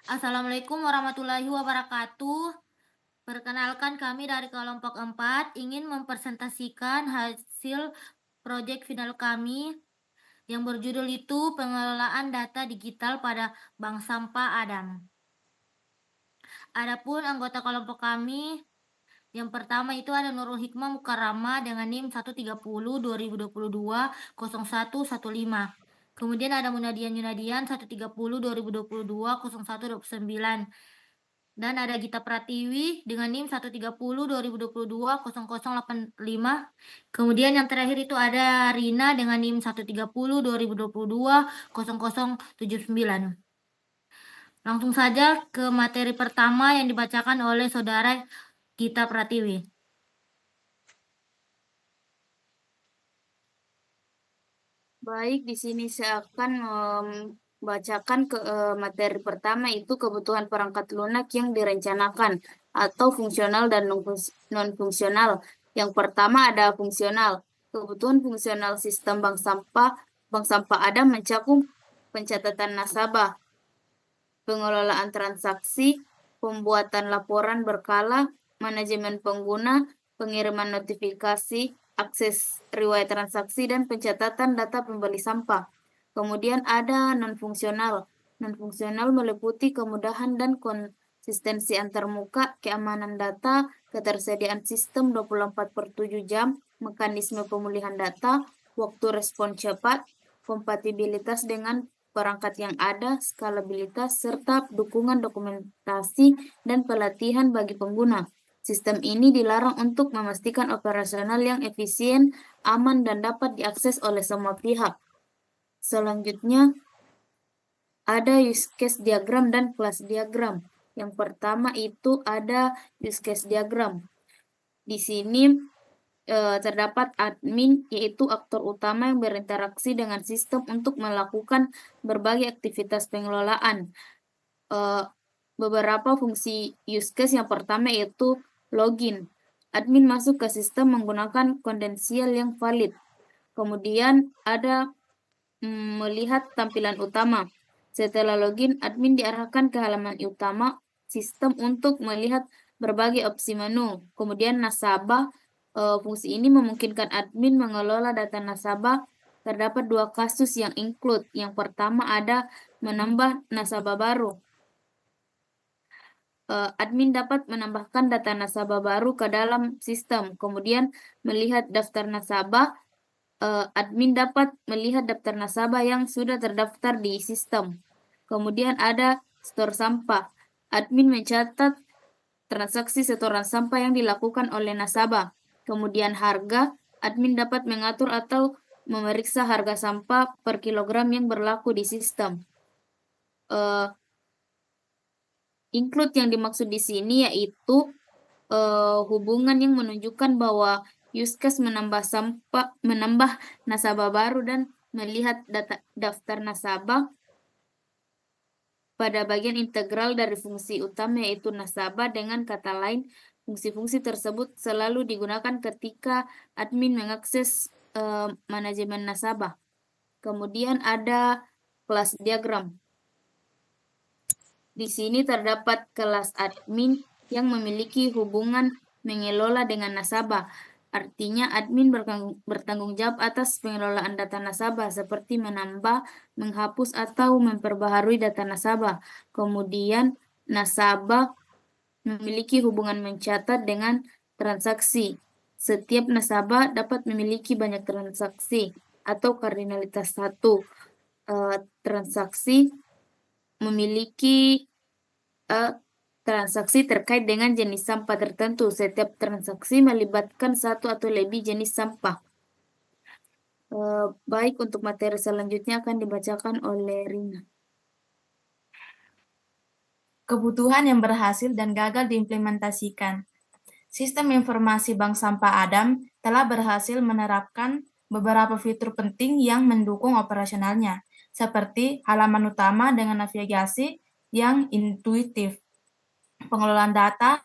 Assalamualaikum warahmatullahi wabarakatuh. Perkenalkan kami dari kelompok 4 ingin mempresentasikan hasil proyek final kami yang berjudul itu pengelolaan data digital pada Bank Sampah Adam. Adapun anggota kelompok kami yang pertama itu ada Nurul Hikmah Mukarrama dengan NIM 130 2022 0115. Kemudian ada Munadian Yunadian 130 2022 0129. Dan ada Gita Pratiwi dengan NIM 130 2022 0085. Kemudian yang terakhir itu ada Rina dengan NIM 130 2022 0079. Langsung saja ke materi pertama yang dibacakan oleh Saudara Gita Pratiwi. Baik, di sini saya akan membacakan materi pertama itu kebutuhan perangkat lunak yang direncanakan atau fungsional dan non-fungsional. Yang pertama ada fungsional. Kebutuhan fungsional sistem Bank Sampah Adam mencakup pencatatan nasabah, pengelolaan transaksi, pembuatan laporan berkala, manajemen pengguna, pengiriman notifikasi, akses riwayat transaksi, dan pencatatan data pembeli sampah. Kemudian ada non-fungsional. Non-fungsional meliputi kemudahan dan konsistensi antarmuka, keamanan data, ketersediaan sistem 24/7 jam, mekanisme pemulihan data, waktu respon cepat, kompatibilitas dengan perangkat yang ada, skalabilitas, serta dukungan dokumentasi dan pelatihan bagi pengguna. Sistem ini dilarang untuk memastikan operasional yang efisien, aman, dan dapat diakses oleh semua pihak. Selanjutnya, ada use case diagram dan kelas diagram. Yang pertama itu ada use case diagram. Di sini terdapat admin, yaitu aktor utama yang berinteraksi dengan sistem untuk melakukan berbagai aktivitas pengelolaan. Beberapa fungsi use case yang pertama yaitu login. Admin masuk ke sistem menggunakan kredensial yang valid. Kemudian ada melihat tampilan utama. Setelah login, admin diarahkan ke halaman utama sistem untuk melihat berbagai opsi menu. Kemudian nasabah, fungsi ini memungkinkan admin mengelola data nasabah. Terdapat dua kasus yang include. Yang pertama ada menambah nasabah baru. Admin dapat menambahkan data nasabah baru ke dalam sistem. Kemudian melihat daftar nasabah, admin dapat melihat daftar nasabah yang sudah terdaftar di sistem. Kemudian ada store sampah. Admin mencatat transaksi setoran sampah yang dilakukan oleh nasabah. Kemudian harga, admin dapat mengatur atau memeriksa harga sampah per kilogram yang berlaku di sistem. Include yang dimaksud di sini yaitu hubungan yang menunjukkan bahwa use case menambah nasabah baru dan melihat daftar nasabah pada bagian integral dari fungsi utama yaitu nasabah. Dengan kata lain, fungsi-fungsi tersebut selalu digunakan ketika admin mengakses manajemen nasabah. Kemudian ada kelas diagram. Di sini terdapat kelas admin yang memiliki hubungan mengelola dengan nasabah. Artinya admin bertanggung jawab atas pengelolaan data nasabah seperti menambah, menghapus, atau memperbaharui data nasabah. Kemudian nasabah memiliki hubungan mencatat dengan transaksi. Setiap nasabah dapat memiliki banyak transaksi atau kardinalitas satu. Transaksi memiliki transaksi terkait dengan jenis sampah tertentu. Setiap transaksi melibatkan satu atau lebih jenis sampah. Baik, untuk materi selanjutnya akan dibacakan oleh Rina. Kebutuhan yang berhasil dan gagal diimplementasikan. Sistem informasi Bank Sampah Adam telah berhasil menerapkan beberapa fitur penting yang mendukung operasionalnya, seperti halaman utama dengan navigasi yang intuitif, pengelolaan data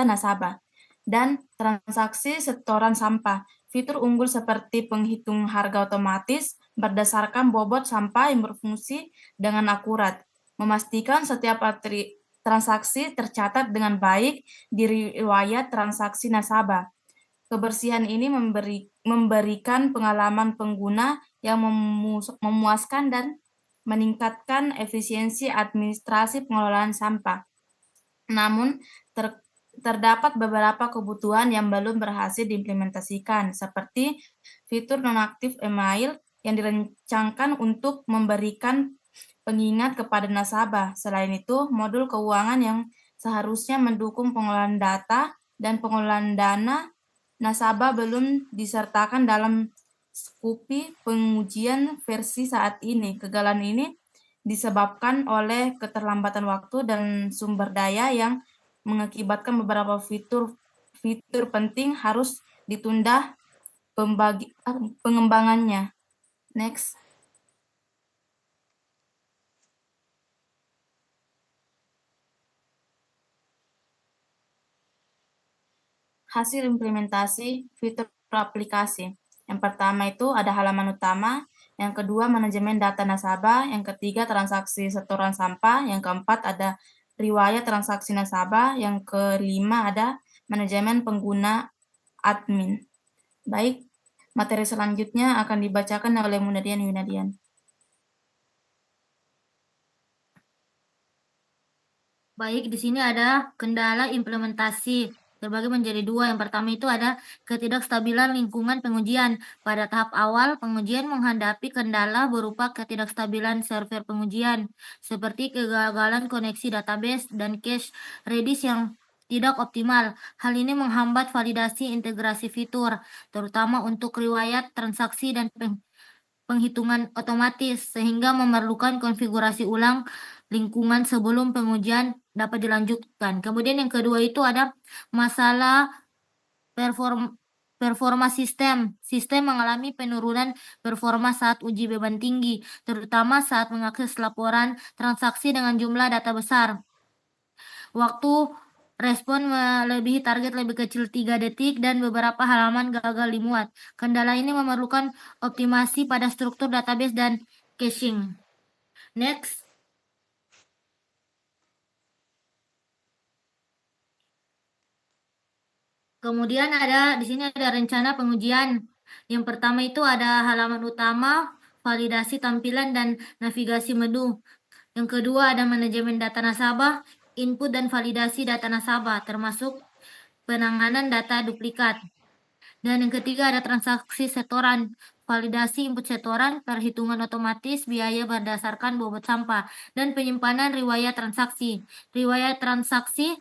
nasabah, dan transaksi setoran sampah. Fitur unggul seperti penghitung harga otomatis berdasarkan bobot sampah yang berfungsi dengan akurat, memastikan setiap transaksi tercatat dengan baik di riwayat transaksi nasabah. Kebersihan ini memberikan pengalaman pengguna yang memuaskan dan meningkatkan efisiensi administrasi pengelolaan sampah. Namun, terdapat beberapa kebutuhan yang belum berhasil diimplementasikan, seperti fitur nonaktif email yang dirancangkan untuk memberikan pengingat kepada nasabah. Selain itu, modul keuangan yang seharusnya mendukung pengelolaan data dan pengelolaan dana nasabah belum disertakan dalam SKUPI pengujian versi saat ini. Kegagalan ini disebabkan oleh keterlambatan waktu dan sumber daya yang mengakibatkan beberapa fitur penting harus ditunda pengembangannya. Next. Hasil implementasi fitur aplikasi. Yang pertama itu ada halaman utama, yang kedua manajemen data nasabah, yang ketiga transaksi setoran sampah, yang keempat ada riwayat transaksi nasabah, yang kelima ada manajemen pengguna admin. Baik, materi selanjutnya akan dibacakan oleh Munadian Yunadian. Baik, di sini ada kendala implementasi terbagi menjadi dua. Yang pertama itu ada ketidakstabilan lingkungan pengujian. Pada tahap awal, pengujian menghadapi kendala berupa ketidakstabilan server pengujian, seperti kegagalan koneksi database dan cache Redis yang tidak optimal. Hal ini menghambat validasi integrasi fitur, terutama untuk riwayat transaksi dan penghitungan otomatis, sehingga memerlukan konfigurasi ulang lingkungan sebelum pengujian dapat dilanjutkan. Kemudian yang kedua itu ada masalah performa sistem. Sistem mengalami penurunan performa saat uji beban tinggi, terutama saat mengakses laporan transaksi dengan jumlah data besar. Waktu respon melebihi target lebih kecil 3 detik dan beberapa halaman gagal dimuat. Kendala ini memerlukan optimasi pada struktur database dan caching. Next. Kemudian di sini ada rencana pengujian. Yang pertama itu ada halaman utama, validasi tampilan dan navigasi menu. Yang kedua ada manajemen data nasabah, input dan validasi data nasabah, termasuk penanganan data duplikat. Dan yang ketiga ada transaksi setoran, validasi input setoran, perhitungan otomatis biaya berdasarkan bobot sampah, dan penyimpanan riwayat transaksi. Riwayat transaksi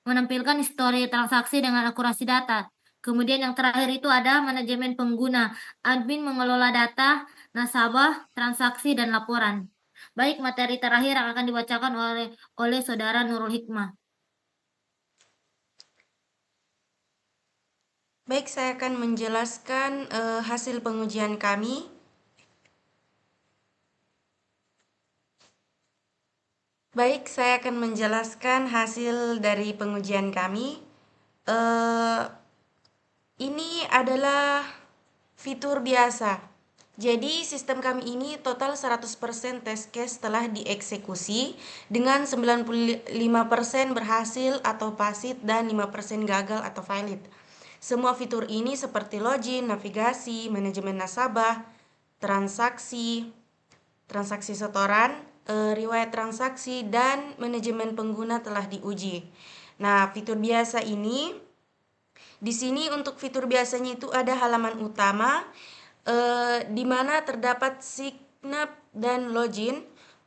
menampilkan histori transaksi dengan akurasi data. Kemudian yang terakhir itu ada manajemen pengguna. Admin mengelola data, nasabah, transaksi, dan laporan. Baik, materi terakhir yang akan dibacakan oleh Saudara Nurul Hikmah. Baik, saya akan menjelaskan hasil pengujian kami. Baik, saya akan menjelaskan hasil dari pengujian kami. Ini adalah fitur biasa. Jadi sistem kami ini total 100% test case telah dieksekusi dengan 95% berhasil atau pasit dan 5% gagal atau valid. Semua fitur ini seperti login, navigasi, manajemen nasabah, transaksi setoran, riwayat transaksi, dan manajemen pengguna telah diuji. Nah, fitur biasa ini, di sini untuk fitur biasanya itu ada halaman utama, di mana terdapat sign up dan login.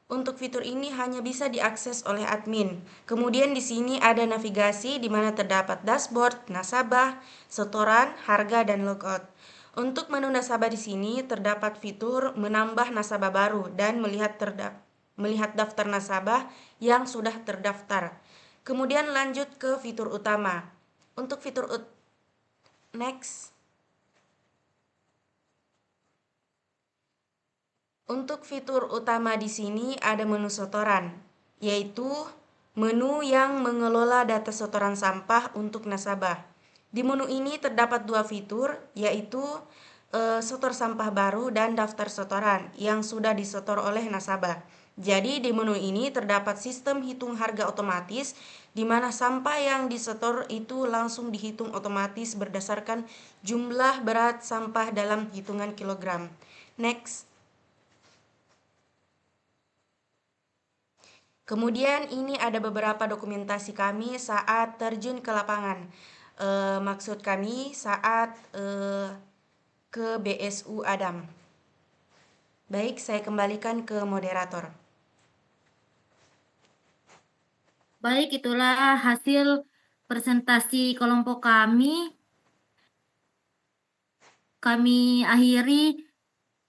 Untuk fitur ini hanya bisa diakses oleh admin. Kemudian di sini ada navigasi di mana terdapat dashboard, nasabah, setoran, harga, dan logout. Untuk menu nasabah di sini terdapat fitur menambah nasabah baru dan melihat daftar nasabah yang sudah terdaftar. Kemudian lanjut ke fitur utama. Untuk fitur next. Untuk fitur utama di sini ada menu setoran, yaitu menu yang mengelola data setoran sampah untuk nasabah. Di menu ini terdapat dua fitur, yaitu setor sampah baru dan daftar setoran yang sudah disetor oleh nasabah. Jadi di menu ini terdapat sistem hitung harga otomatis, di mana sampah yang disetor itu langsung dihitung otomatis berdasarkan jumlah berat sampah dalam hitungan kilogram. Next. Kemudian ini ada beberapa dokumentasi kami saat terjun ke lapangan. Maksud kami saat ke BSU Adam. Baik, saya kembalikan ke moderator. Baik, itulah hasil presentasi kelompok kami. Kami akhiri.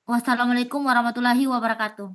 Wassalamualaikum warahmatullahi wabarakatuh.